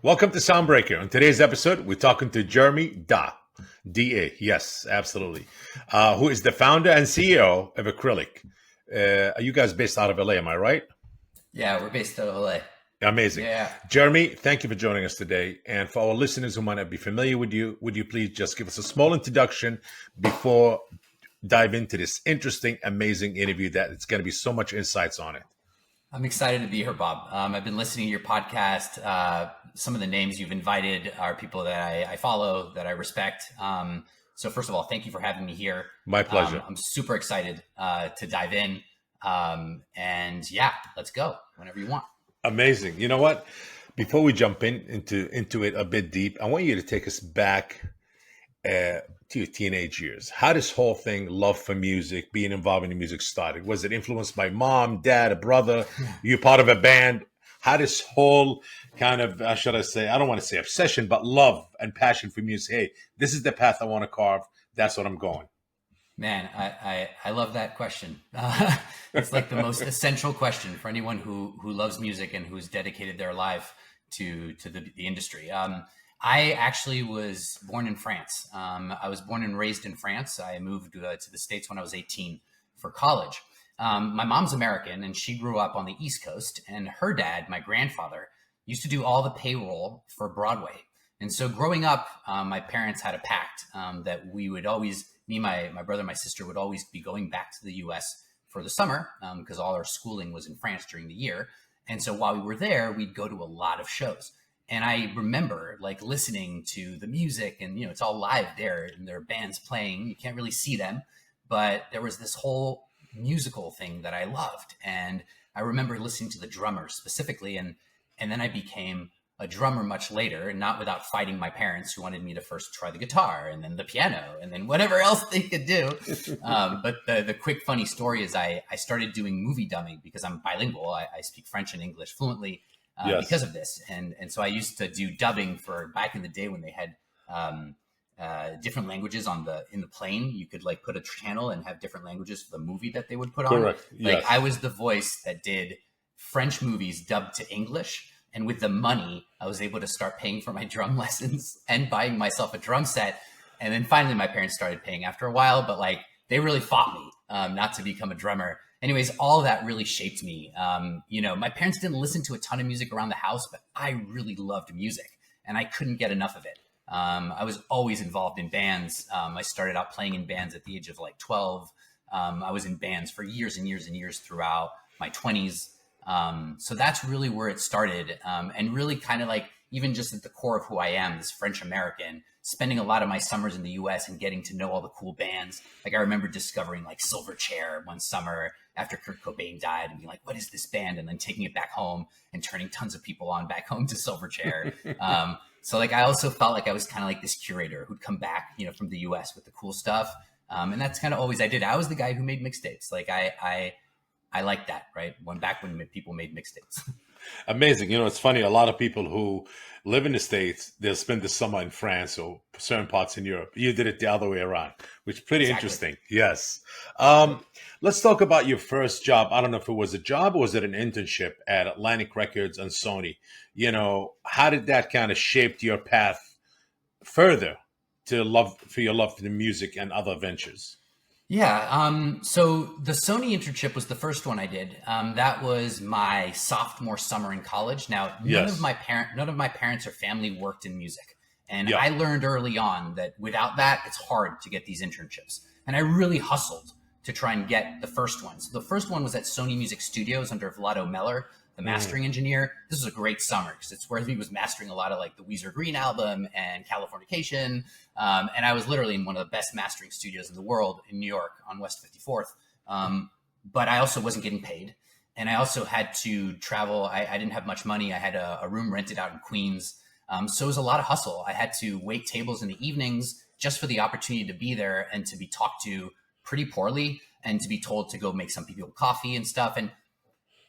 Welcome to Soundbreaker. On today's episode, we're talking to Jeremy Da, yes, absolutely, who is the founder and CEO of Acrylic. Are you guys based out of LA, am I right? Yeah, we're based out of LA. Amazing. Yeah. Jeremy, thank you for joining us today. And for our listeners who might not be familiar with you, would you please just give us a small introduction before dive into this interesting, amazing interview that it's going to be so much insights on it? I'm excited to be here, Bob. I've been listening to your podcast. Some of the names you've invited are people that I follow, that I respect. So first of all, thank you for having me here. My pleasure. I'm super excited to dive in. And yeah, let's go whenever you want. Amazing. You know what? Before we jump into it a bit deep, I want you to take us back to your teenage years. How this whole thing, love for music, being involved in the music started? Was it influenced by mom, dad, a brother? You part of a band? How this whole kind of, should I say, I don't want to say obsession, but love and passion for music. Hey, this is the path I want to carve. That's what I'm going. Man, I love that question. It's like the most essential question for anyone who loves music and who's dedicated their life to the industry. I actually was born in France. I was born and raised in France. I moved to the States when I was 18 for college. My mom's American and she grew up on the East Coast, and her dad, my grandfather, used to do all the payroll for Broadway. And so growing up, my parents had a pact that we would always, me, my brother, my sister would always be going back to the US for the summer because all our schooling was in France during the year. And so while we were there, we'd go to a lot of shows. And I remember like listening to the music and, it's all live there and there are bands playing. You can't really see them, but there was this whole musical thing that I loved. And I remember listening to the drummers specifically. And then I became a drummer much later, and not without fighting my parents who wanted me to first try the guitar and then the piano and then whatever else they could do. But the quick funny story is I started doing movie dubbing because I'm bilingual. I speak French and English fluently because of this. And so I used to do dubbing for back in the day when they had different languages in the plane. You could like put a channel and have different languages for the movie that they would put on. Correct. Like Yes. I was the voice that did French movies dubbed to English. And with the money, I was able to start paying for my drum lessons and buying myself a drum set. And then finally, my parents started paying after a while, but like they really fought me not to become a drummer. Anyways, all of that really shaped me. My parents didn't listen to a ton of music around the house, but I really loved music and I couldn't get enough of it. I was always involved in bands. I started out playing in bands at the age of like 12. I was in bands for years and years and years throughout my 20s. So that's really where it started. And really kind of like, even just at the core of who I am, this French American, spending a lot of my summers in the US and getting to know all the cool bands. Like I remember discovering like Silverchair one summer after Kurt Cobain died and being like, what is this band? And then taking it back home and turning tons of people on back home to Silverchair. So like, I also felt like I was kind of like this curator who'd come back, from the US with the cool stuff. And that's kind of always I did. I was the guy who made mixtapes. Like I like that, right? Back when people made mixtapes. Amazing. It's funny. A lot of people who live in the States, they'll spend the summer in France or certain parts in Europe. You did it the other way around, which is pretty Exactly. interesting. Yes. Let's talk about your first job. I don't know if it was a job or was it an internship at Atlantic Records and Sony? How did that kind of shape your path further to your love for the music and other ventures? Yeah. So the Sony internship was the first one I did. That was my sophomore summer in college. Now, none Yes. of my parents or family worked in music. And Yeah. I learned early on that without that, it's hard to get these internships. And I really hustled to try and get the first one. So the first one was at Sony Music Studios under Vlado Meller, the mastering engineer. This was a great summer because it's where he was mastering a lot of like the Weezer Green album and Californication. And I was literally in one of the best mastering studios in the world in New York on West 54th. But I also wasn't getting paid. And I also had to travel. I didn't have much money. I had a room rented out in Queens. So it was a lot of hustle. I had to wait tables in the evenings just for the opportunity to be there and to be talked to pretty poorly and to be told to go make some people coffee and stuff. And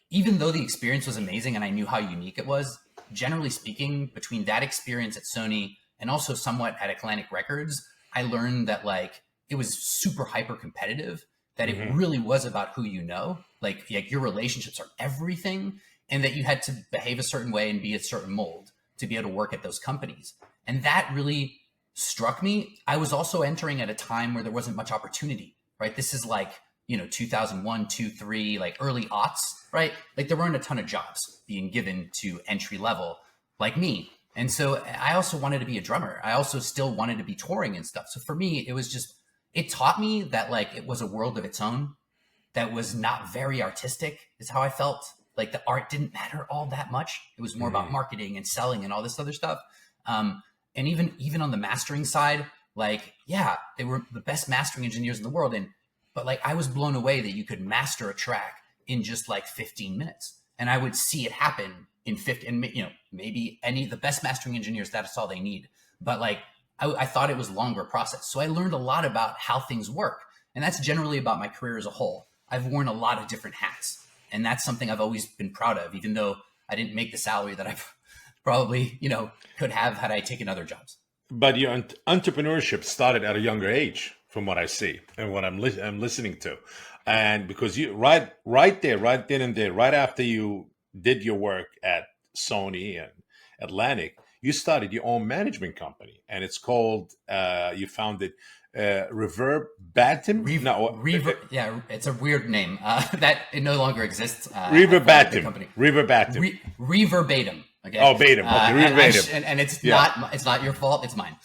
even though the experience was amazing and I knew how unique it was, generally speaking, between that experience at Sony and also somewhat at Atlantic Records, I learned that like it was super hyper competitive, that it really was about who you know, like your relationships are everything, and that you had to behave a certain way and be a certain mold. to be able to work at those companies. And that really struck me. I was also entering at a time where there wasn't much opportunity, right? This is like, 2001, 2, 3, like early aughts, right? Like there weren't a ton of jobs being given to entry level like me. And so I also wanted to be a drummer. I also still wanted to be touring and stuff. So for me, it taught me that like it was a world of its own that was not very artistic, is how I felt. Like the art didn't matter all that much. It was more about marketing and selling and all this other stuff. And even on the mastering side, like, yeah, they were the best mastering engineers in the world. But like, I was blown away that you could master a track in just like 15 minutes. And I would see it happen in 50, and maybe the best mastering engineers, that's all they need. But like, I thought it was a longer process. So I learned a lot about how things work. And that's generally about my career as a whole. I've worn a lot of different hats. And that's something I've always been proud of, even though I didn't make the salary that I probably, could have had I taken other jobs. But your entrepreneurship started at a younger age, from what I see and what I'm listening to. And because you right there, right then and there, right after you did your work at Sony and Atlantic, you started your own management company, and it's called you founded Reverbatim. Yeah, it's a weird name that it no longer exists. Reverbatim. Reverbatim. Okay. Oh, Batum. Okay, Reverbatim. And it's not your fault. It's mine.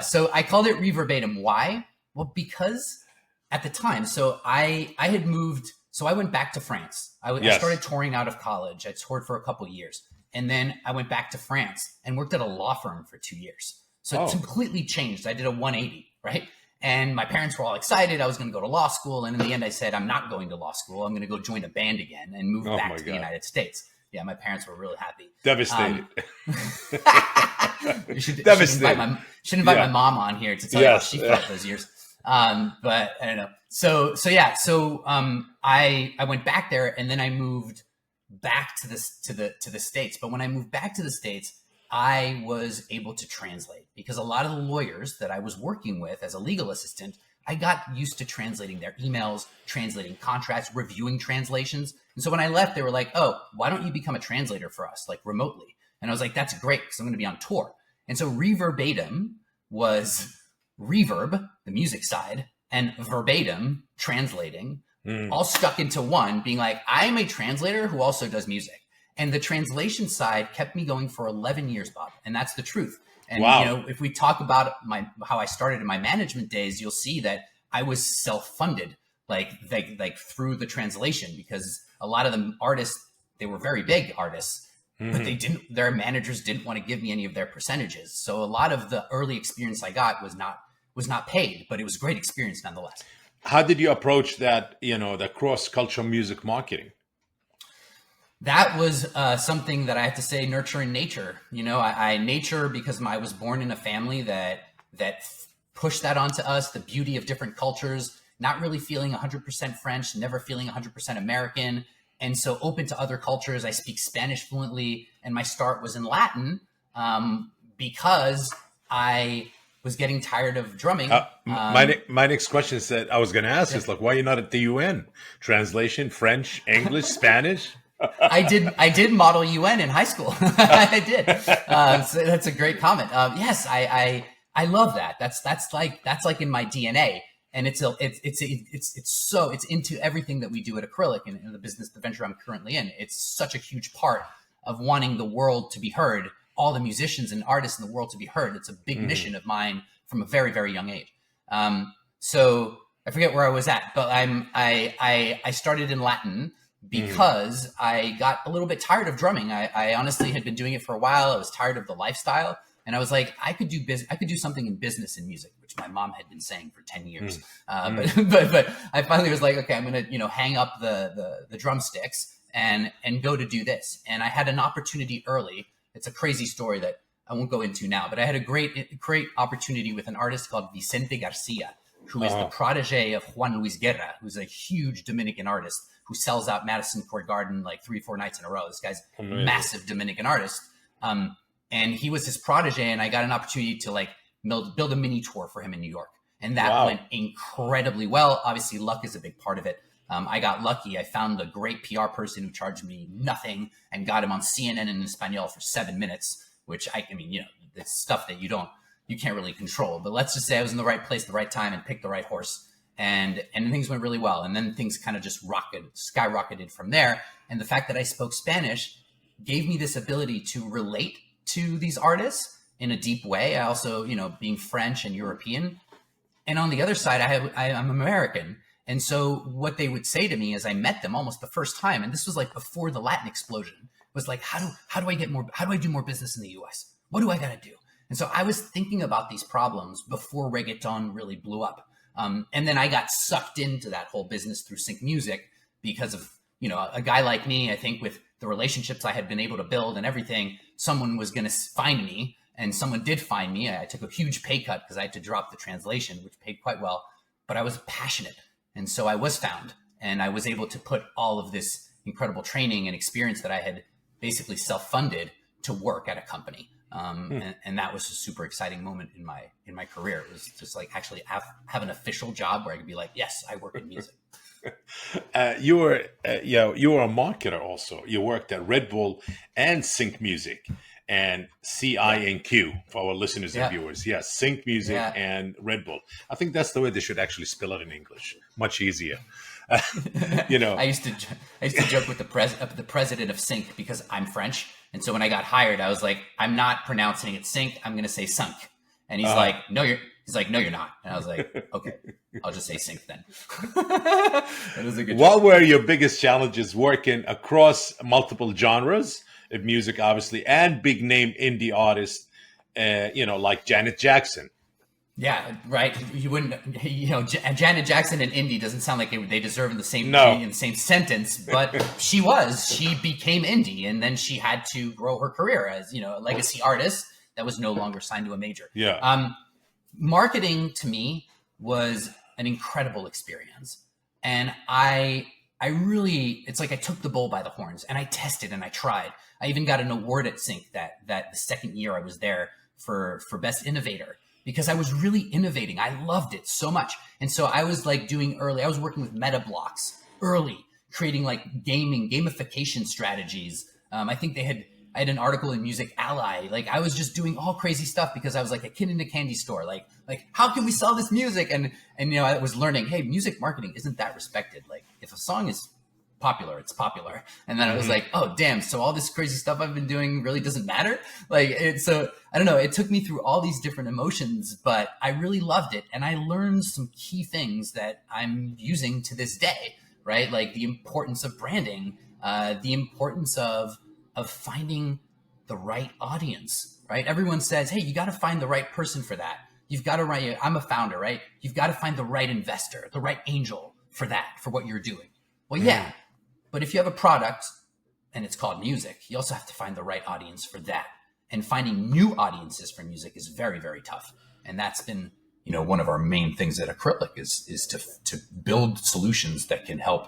So I called it Reverbatim. Why? Well, because at the time, so I had moved. So I went back to France. I started touring out of college. I toured for a couple of years. And then I went back to France and worked at a law firm for 2 years. So it completely changed. I did a 180, right? And my parents were all excited. I was going to go to law school. And in the end, I said, I'm not going to law school. I'm going to go join a band again and move back to the United States. Yeah, my parents were really happy. Devastated. You should invite my mom on here to tell you how she felt those years. But I don't know. So I went back there, and then I moved back to the States. But when I moved back to the States, I was able to translate, because a lot of the lawyers that I was working with as a legal assistant, I got used to translating their emails, translating contracts, reviewing translations. And so when I left, they were like, oh, why don't you become a translator for us, like remotely? And I was like, that's great, because I'm going to be on tour. And so Reverbatim was reverb, the music side, and verbatim, translating, all stuck into one, being like, I'm a translator who also does music. And the translation side kept me going for 11 years, Bob. And that's the truth. And, if we talk about how I started in my management days, you'll see that I was self-funded, like through the translation, because a lot of the artists, they were very big artists, but their managers didn't want to give me any of their percentages. So a lot of the early experience I got was not paid, but it was great experience nonetheless. How did you approach that, the cross-cultural music marketing? That was something that I have to say, nurture in nature. I nature, because I was born in a family that pushed that onto us, the beauty of different cultures, not really feeling 100% French, never feeling 100% American. And so open to other cultures. I speak Spanish fluently, and my start was in Latin because I was getting tired of drumming. My next question is that I was going to ask is, like, why are you not at the UN? Translation, French, English, Spanish? I did model UN in high school. I did. So that's a great comment. Yes, I love that. That's like in my DNA, and it's into everything that we do at Acrylic and in the venture I'm currently in. It's such a huge part of wanting the world to be heard, all the musicians and artists in the world to be heard. It's a big mission of mine from a very, very young age. So I forget where I was at, but I started in Latin because I got a little bit tired of drumming. I honestly had been doing it for a while. I was tired of the lifestyle, and I was like, I could do something in business and music, which my mom had been saying for 10 years. But I finally was like, okay, I'm going to, hang up the drumsticks and go to do this. And I had an opportunity early. It's a crazy story that I won't go into now, but I had a great opportunity with an artist called Vicente Garcia, who is the protege of Juan Luis Guerra, who's a huge Dominican artist who sells out Madison Square Garden like 3 or 4 nights in a row. This guy's massive Dominican artist. And he was his protege, and I got an opportunity to build a mini tour for him in New York. And that went incredibly well. Obviously, luck is a big part of it. I got lucky. I found a great PR person who charged me nothing and got him on CNN in Espanol for 7 minutes. which I mean, it's stuff that you can't really control. But let's just say I was in the right place at the right time and picked the right horse, and things went really well. And then things kind of just skyrocketed from there. And the fact that I spoke Spanish gave me this ability to relate to these artists in a deep way. I also, being French and European. And on the other side, I'm American. And so what they would say to me as I met them almost the first time, and this was like before the Latin explosion, was like, how do I do more business in the US? What do I got to do? And so I was thinking about these problems before reggaeton really blew up. And then I got sucked into that whole business through sync music because of, a guy like me. I think with the relationships I had been able to build and everything, someone was going to find me, and someone did find me. I took a huge pay cut because I had to drop the translation, which paid quite well, but I was passionate. And so I was found, and I was able to put all of this incredible training and experience that I had basically self-funded to work at a company. And that was a super exciting moment in my career. It was just like actually have an official job where I could be like, yes, I work in music. You were a marketer also. You worked at Red Bull and Sync Music and CINQ for our listeners and viewers. Yes, Sync Music and Red Bull. I think that's the way they should actually spell it in English. Much easier. I used to joke with the president of Sync because I'm French, and so when I got hired, I was like, I'm not pronouncing it Sync. I'm going to say Sunk, and he's like, no, you're not. And I was like, okay, I'll just say Sync then. That was a good. What were your biggest challenges working across multiple genres of music, obviously, and big name indie artists, like Janet Jackson? Yeah, right. You wouldn't, Janet Jackson and indie doesn't sound like they deserve in the same sentence, but she became indie, and then she had to grow her career as, a legacy artist that was no longer signed to a major. Yeah. Marketing to me was an incredible experience. And I really, it's like I took the bull by the horns and I tested and I tried. I even got an award at Sync that the second year I was there for Best Innovator, because I was really innovating. I loved it so much. And so I was like I was working with meta blocks early, creating like gamification strategies. I think I had an article in Music Ally. Like I was just doing all crazy stuff because I was like a kid in a candy store. Like how can we sell this music? And I was learning, hey, music marketing isn't that respected. Like if a song is popular, it's popular. And then I was like, oh damn, so all this crazy stuff I've been doing really doesn't matter. So I don't know, it took me through all these different emotions, but I really loved it. And I learned some key things that I'm using to this day, right? Like the importance of branding, the importance of finding the right audience, right? Everyone says, hey, you got to find the right person for that. You've got to I'm a founder, right? You've got to find the right investor, the right angel for what you're doing. Well, yeah. But if you have a product and it's called music, you also have to find the right audience for that. And finding new audiences for music is very, very tough. And that's been, one of our main things at Acrylic is to build solutions that can help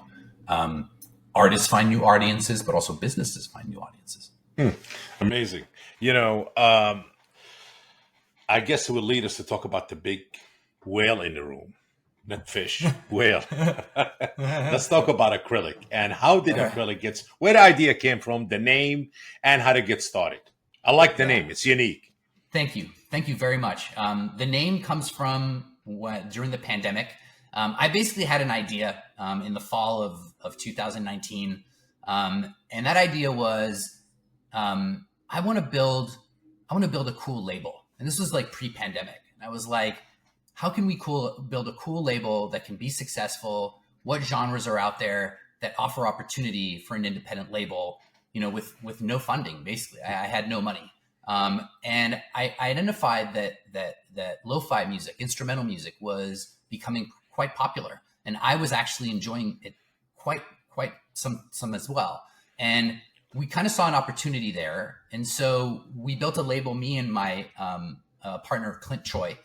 artists find new audiences, but also businesses find new audiences. Amazing. I guess it would lead us to talk about the big whale in the room. Not fish, whale. Let's talk about Acrylic and how did Acrylic where the idea came from, the name, and how to get started. I like the name. It's unique. Thank you. Thank you very much. The name comes from during the pandemic. I basically had an idea in the fall of 2019. And that idea was I want to build a cool label. And this was like pre-pandemic. And I was like, how can we build a cool label that can be successful? What genres are out there that offer opportunity for an independent label, with no funding, basically. I had no money. And I identified that lo-fi music, instrumental music, was becoming quite popular. And I was actually enjoying it quite some as well. And we kind of saw an opportunity there. And so we built a label, me and my partner, Clint Choi,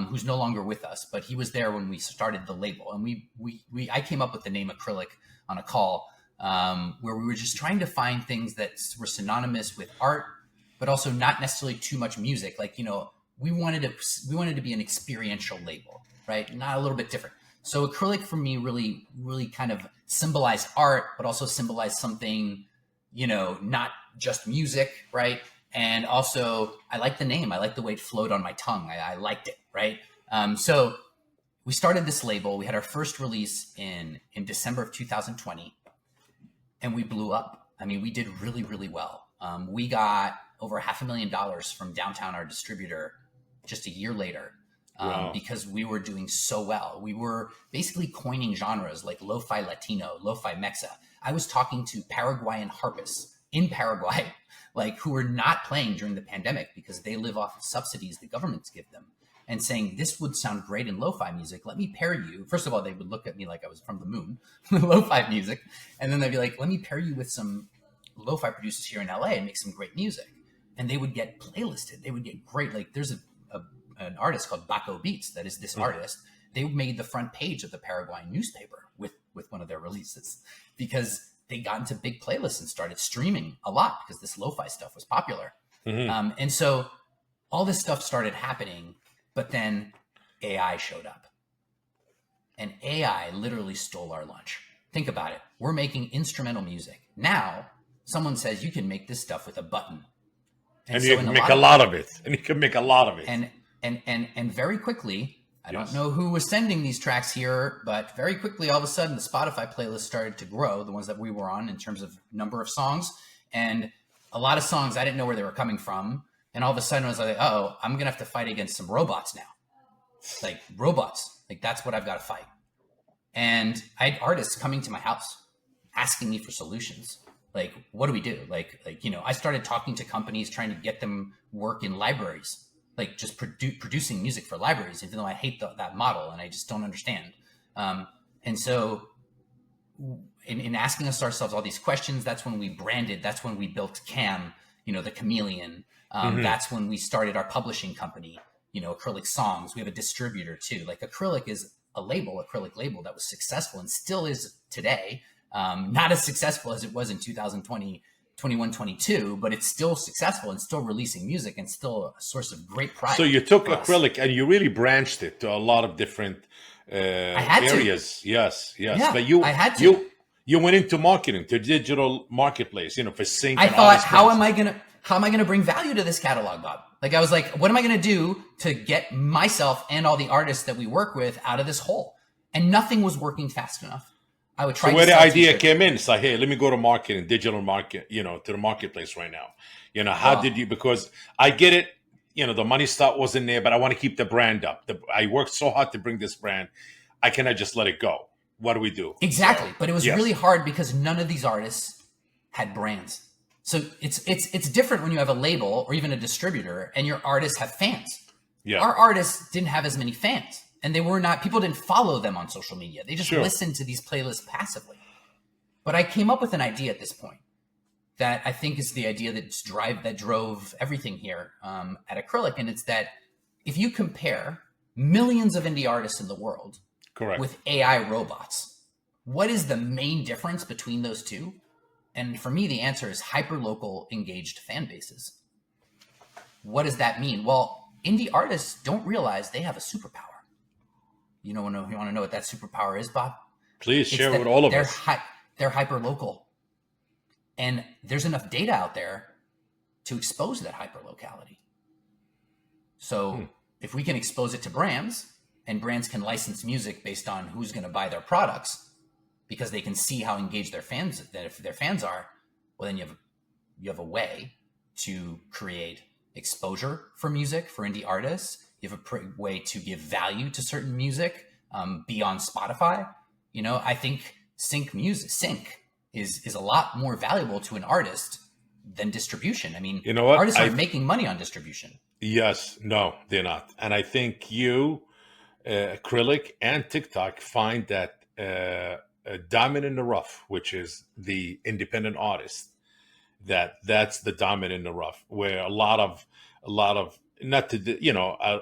who's no longer with us, but he was there when we started the label. And I came up with the name Acrylic on a call where we were just trying to find things that were synonymous with art, but also not necessarily too much music. Like, we wanted to be an experiential label, right? Not a little bit different. So Acrylic for me really, really kind of symbolized art, but also symbolized something, not just music, right? And also, I liked the name. I liked the way it flowed on my tongue. I liked it, right? So we started this label. We had our first release in December of 2020, and we blew up. I mean, we did really, really well. We got over $500,000 from Downtown, our distributor, just a year later. Wow. Because we were doing so well. We were basically coining genres like lo-fi Latino, lo-fi Mexa. I was talking to Paraguayan harpists in Paraguay, like who were not playing during the pandemic because they live off of subsidies the governments give them, and saying, this would sound great in lo-fi music. Let me pair you. First of all, they would look at me like I was from the moon, lo-fi music. And then they'd be like, let me pair you with some lo-fi producers here in LA and make some great music. And they would get playlisted. They would get great. Like there's an artist called Baco Beats that is this artist. They made the front page of the Paraguayan newspaper with one of their releases because they got into big playlists and started streaming a lot because this lo-fi stuff was popular. And so all this stuff started happening, but then AI showed up. And AI literally stole our lunch. Think about it. We're making instrumental music. Now, someone says you can make this stuff with a button. And you can make a lot of it. And you can make a lot of it. And very quickly, I don't know who was sending these tracks here, but very quickly, all of a sudden, the Spotify playlist started to grow, the ones that we were on in terms of number of songs. And a lot of songs, I didn't know where they were coming from. And all of a sudden, I was like, oh, I'm going to have to fight against some robots now. Like robots. Like that's what I've got to fight. And I had artists coming to my house asking me for solutions. Like, what do we do? Like, I started talking to companies, trying to get them work in libraries, like just producing music for libraries, even though I hate that model and I just don't understand. And so in asking us ourselves all these questions, that's when we branded, that's when we built Cam, the chameleon. That's when we started our publishing company, Acrylic Songs. We have a distributor too. Like Acrylic is a Acrylic label that was successful and still is today. Not as successful as it was in 2020, 21, 22, but it's still successful and still releasing music and still a source of great pride. So you took Acrylic and you really branched it to a lot of different areas. Yes. Yeah, But I had to. You went into marketing, to digital marketplace, for sync. I thought, how am I gonna bring value to this catalog, Bob? Like I was like, what am I gonna do to get myself and all the artists that we work with out of this hole? And nothing was working fast enough. I would try. So where the idea came in, it's like, hey, let me go to marketing, digital market, to the marketplace right now. How did you? Because I get it. The money stuff wasn't there, but I want to keep the brand up. I worked so hard to bring this brand. I cannot just let it go. What do we do? Exactly. So, but it was really hard because none of these artists had brands. So it's different when you have a label or even a distributor and your artists have fans. Yeah. Our artists didn't have as many fans. And people didn't follow them on social media. They just listened to these playlists passively. But I came up with an idea at this point that I think is the idea that drove everything here at Acrylic. And it's that if you compare millions of indie artists in the world with AI robots, what is the main difference between those two? And for me, the answer is hyperlocal engaged fan bases. What does that mean? Well, indie artists don't realize they have a superpower. You want to know what that superpower is, Bob? Please share with all of us. They're hyper local, and there's enough data out there to expose that hyper locality. So if we can expose it to brands, and brands can license music based on who's going to buy their products, because they can see how engaged their fans are, well, then you have a way to create exposure for music for indie artists. You have a way to give value to certain music beyond Spotify. I think sync is a lot more valuable to an artist than distribution. I mean, artists are making money on distribution. Yes, no, they're not. And I think you, Acrylic and TikTok find that a diamond in the rough, which is the independent artist, that's the diamond in the rough, where a lot of not to,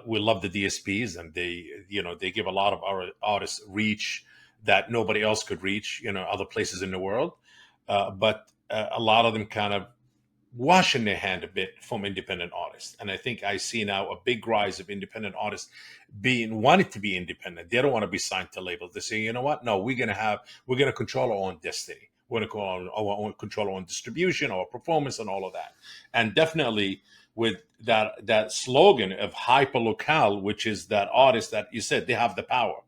we love the DSPs and they give a lot of our artists reach that nobody else could reach, other places in the world. But a lot of them kind of washing their hand a bit from independent artists. And I think I see now a big rise of independent artists wanting to be independent. They don't want to be signed to labels. They say, you know what? No, we're going to control our own destiny. want to call our own control on distribution, our performance, and all of that. And definitely with that slogan of hyper locale, which is that artist that you said they have the power,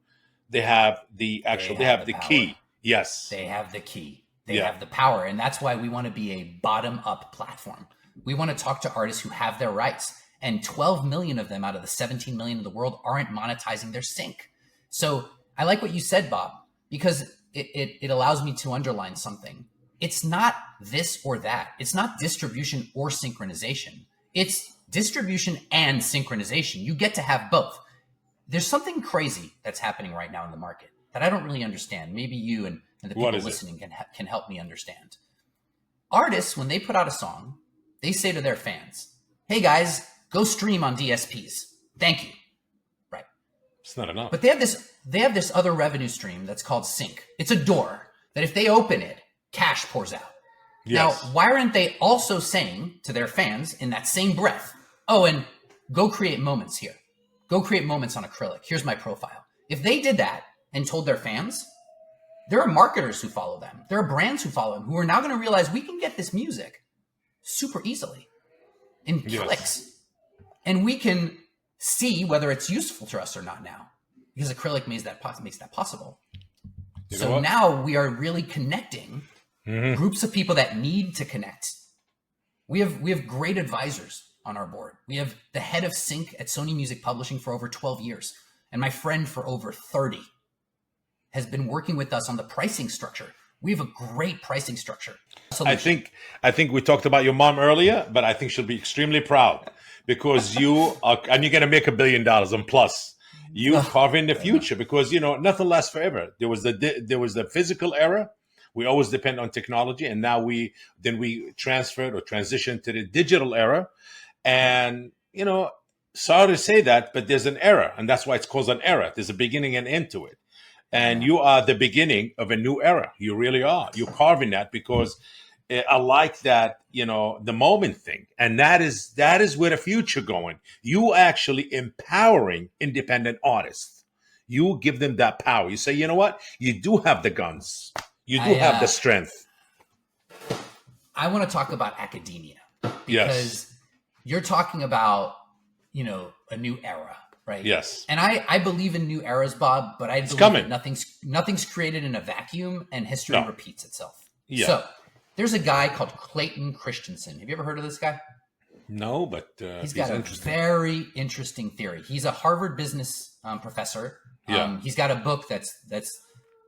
they have the actual, they have the key. Yes, they have the key. They Yeah. have the power, and that's why we want to be a bottom-up platform. We want to talk to artists who have their rights, and 12 million of them out of the 17 million in the world aren't monetizing their sync. So I like what you said, Bob, because it allows me to underline something. It's not this or that. It's not distribution or synchronization. It's distribution and synchronization. You get to have both. There's something crazy that's happening right now in the market that I don't really understand. Maybe you and the people listening can help me understand. Artists, when they put out a song, they say to their fans, hey guys, go stream on DSPs. Thank you. Right. It's not enough. But they have this other revenue stream that's called sync. It's a door that if they open it, cash pours out. Yes. Now, why aren't they also saying to their fans in that same breath, oh, and go create moments here. Go create moments on Acrylic. Here's my profile. If they did that and told their fans, there are marketers who follow them. There are brands who follow them who are now going to realize we can get this music super easily in clicks. And we can see whether it's useful to us or not now, because Acrylic makes that possible. So now we are really connecting groups of people that need to connect. We have great advisors on our board. We have the head of sync at Sony Music Publishing for over 12 years. And my friend for over 30 has been working with us on the pricing structure. We have a great pricing structure. Solution. I think we talked about your mom earlier, but I think she'll be extremely proud because you are, and you're going to make $1 billion and plus. You carve in the future because nothing lasts forever. There was the physical era. We always depend on technology, and now we transferred or transitioned to the digital era. And sorry to say that, but there's an era, and that's why it's called an era. There's a beginning and end to it. And you are the beginning of a new era. You really are. You're carving that because I like that, the moment thing. And that is where the future going. You actually empowering independent artists. You give them that power. You say, you know what? You do have the guns. You do have the strength. I want to talk about academia because you're talking about, a new era. Right. Yes. And I believe in new eras, Bob, but I believe that nothing's created in a vacuum and history repeats itself. Yeah. So there's a guy called Clayton Christensen. Have you ever heard of this guy? No, but he's got a very interesting theory. He's a Harvard business professor. He's got a book that's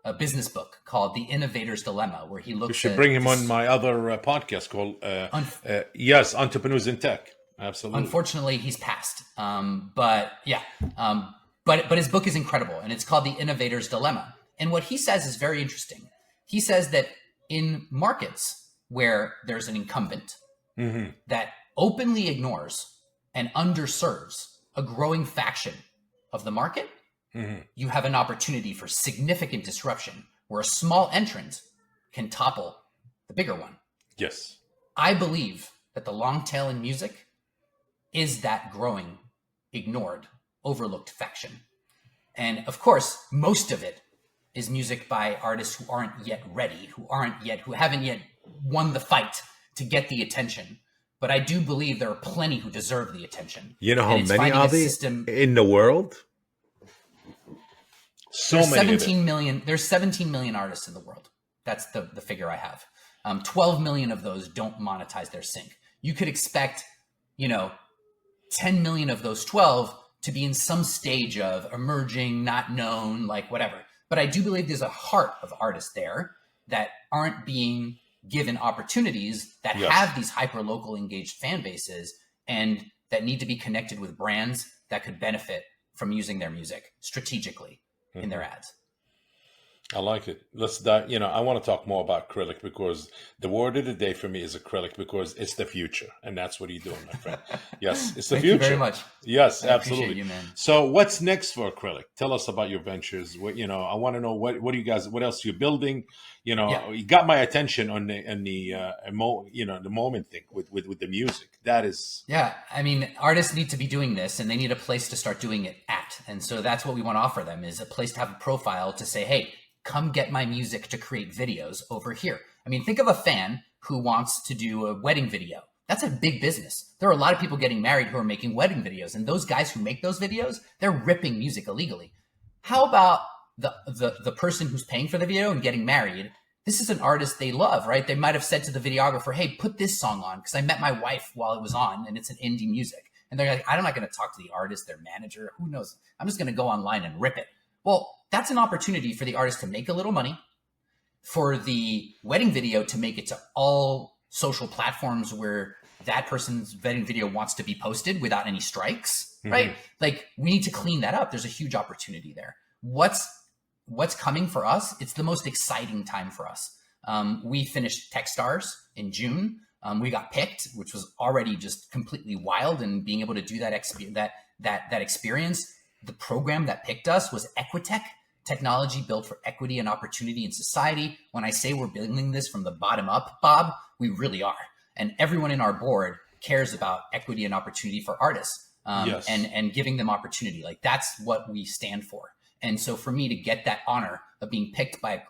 a business book called The Innovator's Dilemma, where he looks. You should bring him on my other podcast called Entrepreneurs in Tech. Absolutely. Unfortunately, he's passed. But his book is incredible, and it's called The Innovator's Dilemma. And what he says is very interesting. He says that in markets where there's an incumbent that openly ignores and underserves a growing faction of the market, you have an opportunity for significant disruption where a small entrant can topple the bigger one. Yes. I believe that the long tail in music is that growing, ignored, overlooked faction. And of course, most of it is music by artists who aren't yet ready, who haven't yet won the fight to get the attention. But I do believe there are plenty who deserve the attention. You know how many are there in the world? There's 17 million artists in the world. That's the figure I have. 12 million of those don't monetize their sync. You could expect, 10 million of those 12 to be in some stage of emerging, not known, like whatever. But I do believe there's a heart of artists there that aren't being given opportunities that have these hyper-local engaged fan bases and that need to be connected with brands that could benefit from using their music strategically in their ads. I like it. Let's dive. I want to talk more about acrylic because the word of the day for me is acrylic because it's the future, and that's what you're doing, my friend. Yes, it's the future. Thank you very much. Yes, I absolutely. appreciate you, man. So, what's next for acrylic? Tell us about your ventures. I want to know what do you guys? What else you're building? You got my attention on the moment thing with the music. That is. Yeah, I mean, artists need to be doing this, and they need a place to start doing it at, and so that's what we want to offer them: is a place to have a profile to say, hey, come get my music to create videos over here. I mean, think of a fan who wants to do a wedding video. That's a big business. There are a lot of people getting married who are making wedding videos, and those guys who make those videos, they're ripping music illegally. How about the person who's paying for the video and getting married? This is an artist they love, right? They might have said to the videographer, hey, put this song on because I met my wife while it was on and it's an indie music. And they're like, I'm not going to talk to the artist, their manager, who knows? I'm just going to go online and rip it. Well, that's an opportunity for the artist to make a little money, for the wedding video to make it to all social platforms where that person's wedding video wants to be posted without any strikes, right? Like, we need to clean that up. There's a huge opportunity there. What's coming for us? It's the most exciting time for us. We finished Techstars in June. We got picked, which was already just completely wild, and being able to do that experience. The program that picked us was Equitech, technology built for equity and opportunity in society. When I say we're building this from the bottom up, Bob, we really are. And everyone in our board cares about equity and opportunity for artists, and giving them opportunity. Like, that's what we stand for. And so for me to get that honor of being picked by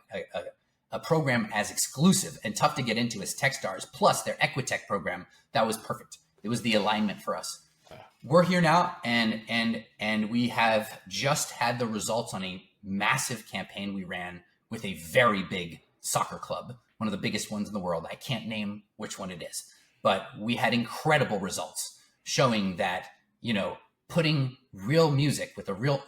a program as exclusive and tough to get into as Techstars, plus their Equitech program, that was perfect. It was the alignment for us. We're here now, and we have just had the results on a massive campaign we ran with a very big soccer club, one of the biggest ones in the world. I can't name which one it is, but we had incredible results showing that, putting real music with a real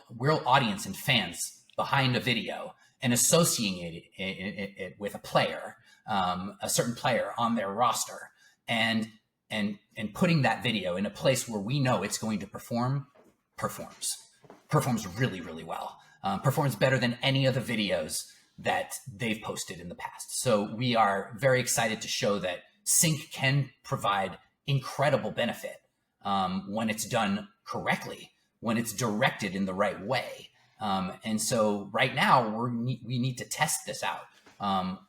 audience and fans behind a video and associating it with a player, a certain player on their roster, and putting that video in a place where we know it's going to performs really, really well, performs better than any of the videos that they've posted in the past. So we are very excited to show that sync can provide incredible benefit when it's done correctly, when it's directed in the right way. And so right now we need to test this out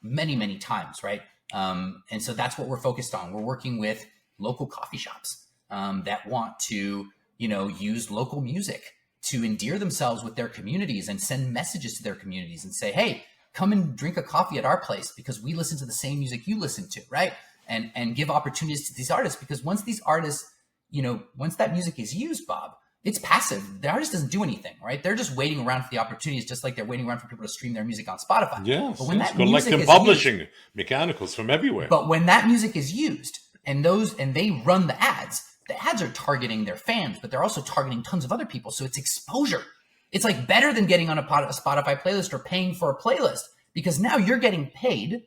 many, many times, right? And so that's what we're focused on. We're working with local coffee shops that want to, use local music to endear themselves with their communities and send messages to their communities and say, hey, come and drink a coffee at our place because we listen to the same music you listen to, right? And give opportunities to these artists, because once these artists, once that music is used, Bob, it's passive. The artist doesn't do anything, right? They're just waiting around for the opportunities, just like they're waiting around for people to stream their music on Spotify. Yes, but when that like music them is publishing used, mechanicals from everywhere. But when that music is used and they run the ads are targeting their fans, but they're also targeting tons of other people. So it's exposure. It's like better than getting on a Spotify playlist or paying for a playlist, because now you're getting paid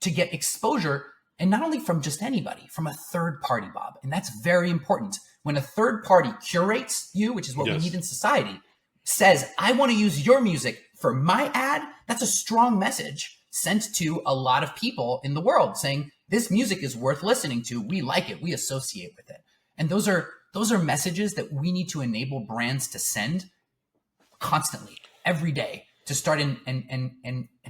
to get exposure. And not only from just anybody, from a third party, Bob. And that's very important. When a third party curates you, which is what we need in society, says, I want to use your music for my ad, that's a strong message sent to a lot of people in the world saying, this music is worth listening to. We like it. We associate with it. And those are messages that we need to enable brands to send constantly, every day, to start and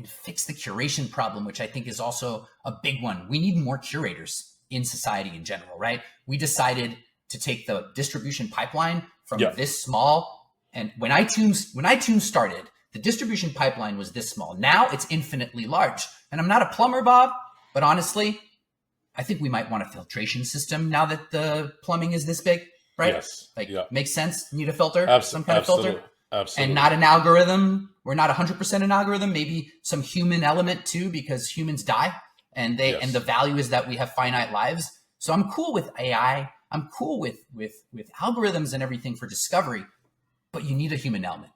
fix the curation problem, which I think is also a big one. We need more curators in society in general, right? We decided to take the distribution pipeline from this small. And when iTunes started, the distribution pipeline was this small. Now it's infinitely large. And I'm not a plumber, Bob, but honestly, I think we might want a filtration system now that the plumbing is this big, right? Yes. Makes sense. Need a filter, some kind of filter. Absolutely. And not an algorithm. We're not 100% an algorithm, maybe some human element too, because humans die and and the value is that we have finite lives. So I'm cool with AI. I'm cool with algorithms and everything for discovery, but you need a human element.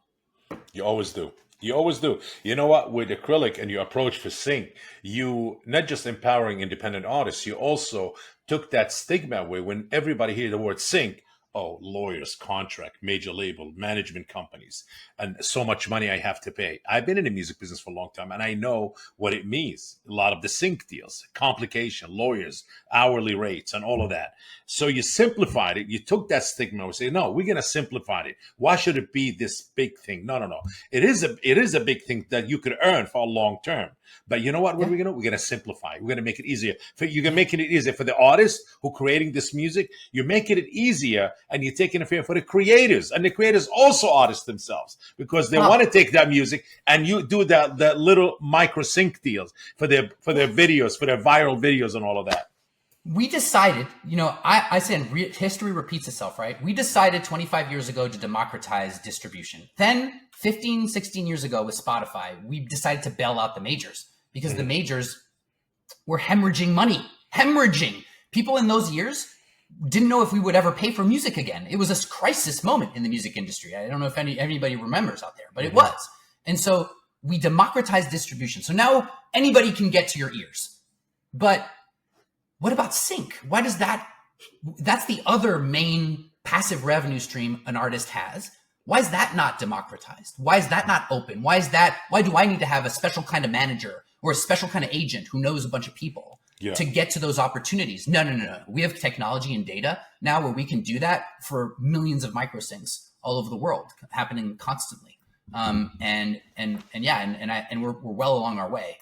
You always do. You always do. You know what? With Acrylic and your approach for sync, you not just empowering independent artists, you also took that stigma away. When everybody hears the word sync, oh, lawyers, contract, major label, management companies, and so much money I have to pay. I've been in the music business for a long time, and I know what it means. A lot of the sync deals, complication, lawyers, hourly rates, and all of that. So you simplified it. You took that stigma and say, no, we're going to simplify it. Why should it be this big thing? No. It is a big thing that you could earn for a long term. But you know what? What are we going to do? We're going to simplify it. We're going to make it easier. You're making it easier for the artist who creating this music. You're making it easier and you're taking a favor for the creators, and the creators also artists themselves, because they want to take that music and you do that little micro sync deals for their videos, for their viral videos and all of that. We decided, I said history repeats itself, right? We decided 25 years ago to democratize distribution. Then 15, 16 years ago with Spotify, we decided to bail out the majors because the majors were hemorrhaging money. People in those years didn't know if we would ever pay for music again. It was a crisis moment in the music industry. I don't know if anybody remembers out there, but it was. And so we democratized distribution. So now anybody can get to your ears. But what about sync? Why does that's the other main passive revenue stream an artist has. Why is that not democratized? Why is that not open? Why do I need to have a special kind of manager or a special kind of agent who knows a bunch of people to get to those opportunities? No. We have technology and data now where we can do that for millions of microsyncs all over the world, happening constantly. And we're well along our way.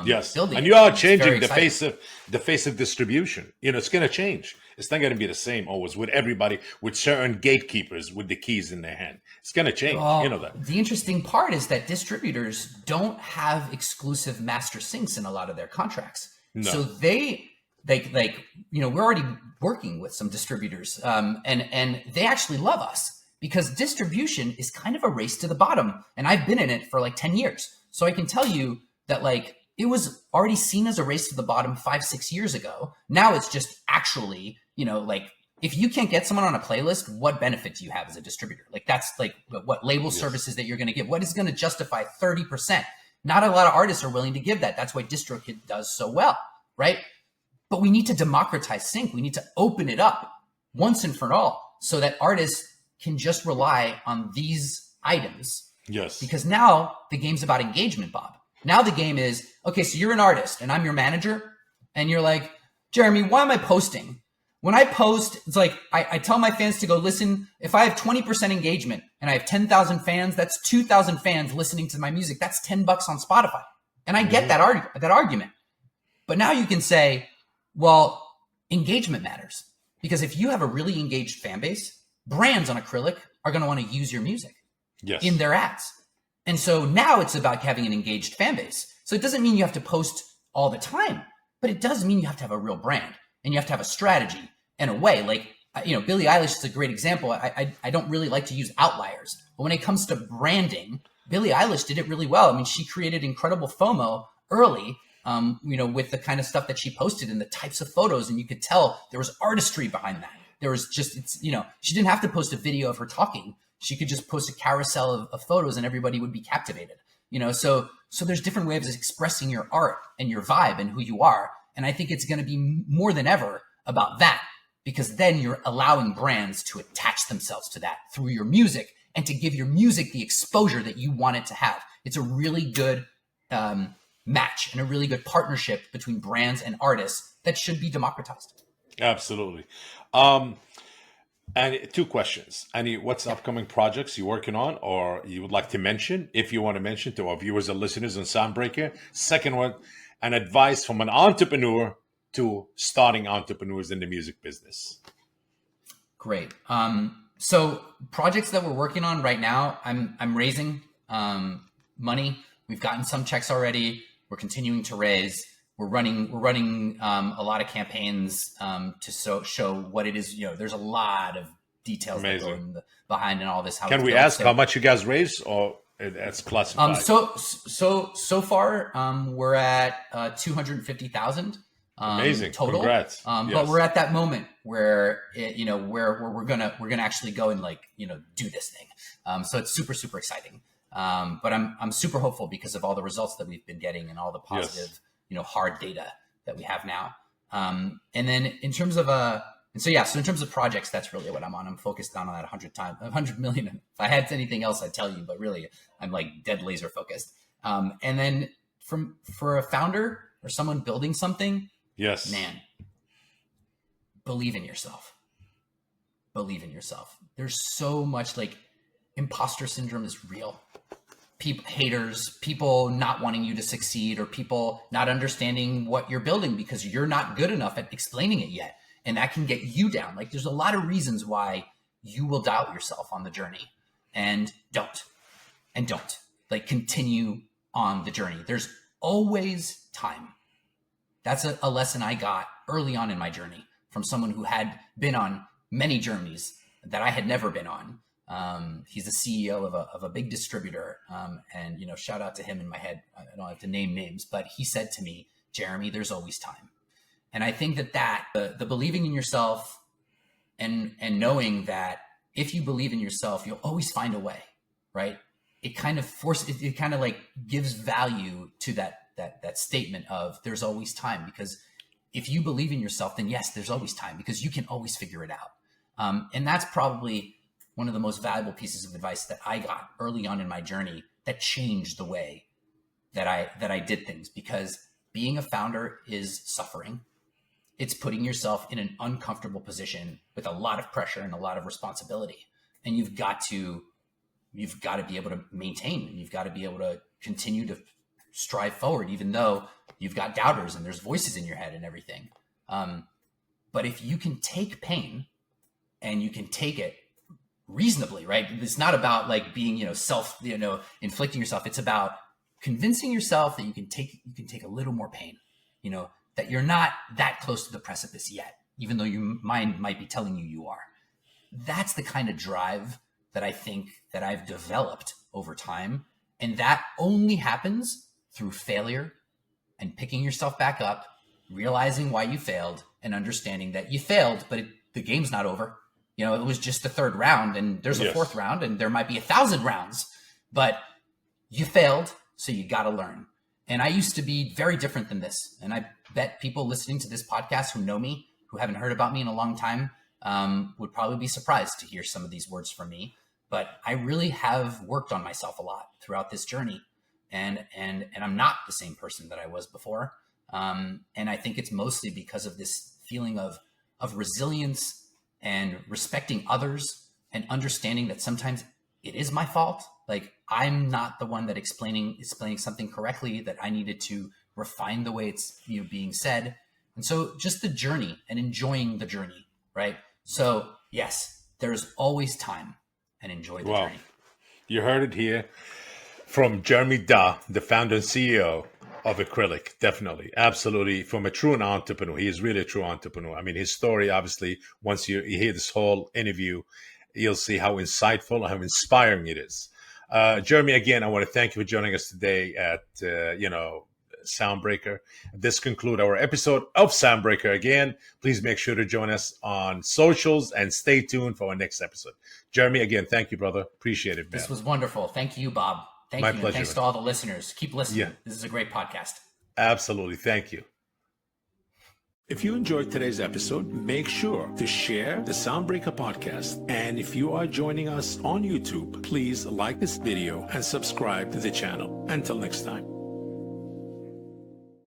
Yes, and you are changing the face of distribution. It's going to change. It's not going to be the same always with everybody, with certain gatekeepers with the keys in their hand. It's going to change. That. The interesting part is that distributors don't have exclusive master syncs in a lot of their contracts. No. So we're already working with some distributors, and they actually love us because distribution is kind of a race to the bottom. And I've been in it for like 10 years. So I can tell you that it was already seen as a race to the bottom 5-6 years ago. Now it's just actually, if you can't get someone on a playlist, what benefit do you have as a distributor? That's what label services that you're going to give. What is going to justify 30%? Not a lot of artists are willing to give that. That's why DistroKid does so well, right? But we need to democratize sync. We need to open it up once and for all so that artists can just rely on these items. Yes. Because now the game's about engagement, Bob. Now the game is, okay, so you're an artist and I'm your manager and you're like, Jeremy, why am I posting? When I post, it's like, I tell my fans to go listen. If I have 20% engagement and I have 10,000 fans, that's 2,000 fans listening to my music. That's $10 on Spotify. And I get that argument. But now you can say, well, engagement matters. Because if you have a really engaged fan base, brands on Acrylic are going to want to use your music in their ads. And so now it's about having an engaged fan base. So it doesn't mean you have to post all the time, but it does mean you have to have a real brand and you have to have a strategy and a way. Billie Eilish is a great example. I don't really like to use outliers, but when it comes to branding, Billie Eilish did it really well. I mean, she created incredible FOMO early, with the kind of stuff that she posted and the types of photos. And you could tell there was artistry behind that. There was just, she didn't have to post a video of her talking. She could just post a carousel of photos and everybody would be captivated, so there's different ways of expressing your art and your vibe and who you are. And I think it's going to be more than ever about that, because then you're allowing brands to attach themselves to that through your music and to give your music the exposure that you want it to have. It's a really good match and a really good partnership between brands and artists that should be democratized. Absolutely. And 2 questions. What's upcoming projects you're working on or you would like to mention, if you want to mention to our viewers and listeners on Soundbreaker? Second one, an advice from an entrepreneur to starting entrepreneurs in the music business. Great. So projects that we're working on right now, I'm raising money. We've gotten some checks already. We're continuing to raise. We're running a lot of campaigns to show what it is. There's a lot of details that go behind and all this. Can we ask how much you guys raised, or it's classified? So far, we're at 250,000. Amazing total. Congrats. Yes. But we're at that moment where where we're gonna actually go and do this thing. So it's super, super exciting. But I'm super hopeful because of all the results that we've been getting and all the positive. Hard data that we have now. And then in terms of in terms of projects, that's really what I'm on. I'm focused on that 100 million. If I had anything else, I'd tell you, but really I'm dead laser focused. And then for a founder or someone building something, man, believe in yourself. Believe in yourself. There's so much imposter syndrome is real. Haters, people not wanting you to succeed, or people not understanding what you're building because you're not good enough at explaining it yet. And that can get you down. There's a lot of reasons why you will doubt yourself on the journey. And don't. Like, continue on the journey. There's always time. That's a lesson I got early on in my journey from someone who had been on many journeys that I had never been on. He's the CEO of a big distributor. And, you know, shout out to him in my head. I don't have to name names, but he said to me, Jeremy, there's always time. And I think that the believing in yourself and knowing that if you believe in yourself, you'll always find a way, right? It kind of it kind of like gives value to that statement of there's always time, because if you believe in yourself, then yes, there's always time, because you can always figure it out. And that's probably one of the most valuable pieces of advice that I got early on in my journey that changed the way that I did things, because being a founder is suffering. It's putting yourself in an uncomfortable position with a lot of pressure and a lot of responsibility. And you've got to be able to maintain, and you've got to be able to continue to strive forward, even though you've got doubters and there's voices in your head and everything. But if you can take pain and you can take it reasonably, right? It's not about like being, inflicting yourself. It's about convincing yourself that you can take a little more pain, that you're not that close to the precipice yet, even though your mind might be telling you are. That's the kind of drive that I think that I've developed over time. And that only happens through failure and picking yourself back up, realizing why you failed, and understanding that you failed, but the game's not over. It was just the third round, and there's a fourth round, and there might be 1,000 rounds, but you failed, so you got to learn. And I used to be very different than this. And I bet people listening to this podcast who know me, who haven't heard about me in a long time, would probably be surprised to hear some of these words from me. But I really have worked on myself a lot throughout this journey. And I'm not the same person that I was before. And I think it's mostly because of this feeling of resilience and respecting others, and understanding that sometimes it is my fault. Like, I'm not the one that explaining something correctly, that I needed to refine the way it's being said. And so just the journey and enjoying the journey, right? So yes, there's always time, and enjoy the journey. You heard it here from Jeremy Da, the founder and CEO of Acrylic. Definitely. Absolutely. From a true entrepreneur. He is really a true entrepreneur. I mean, his story, obviously, once you hear this whole interview, you'll see how insightful, how inspiring it is. Jeremy, again, I want to thank you for joining us today at, Soundbreaker. This concludes our episode of Soundbreaker. Again, please make sure to join us on socials and stay tuned for our next episode. Jeremy, again, thank you, brother. Appreciate it, man. This was wonderful. Thank you, Bob. My pleasure. Thanks to all the listeners. Keep listening. Yeah. This is a great podcast. Absolutely. Thank you. If you enjoyed today's episode, make sure to share the Soundbreaker podcast. And if you are joining us on YouTube, please like this video and subscribe to the channel. Until next time.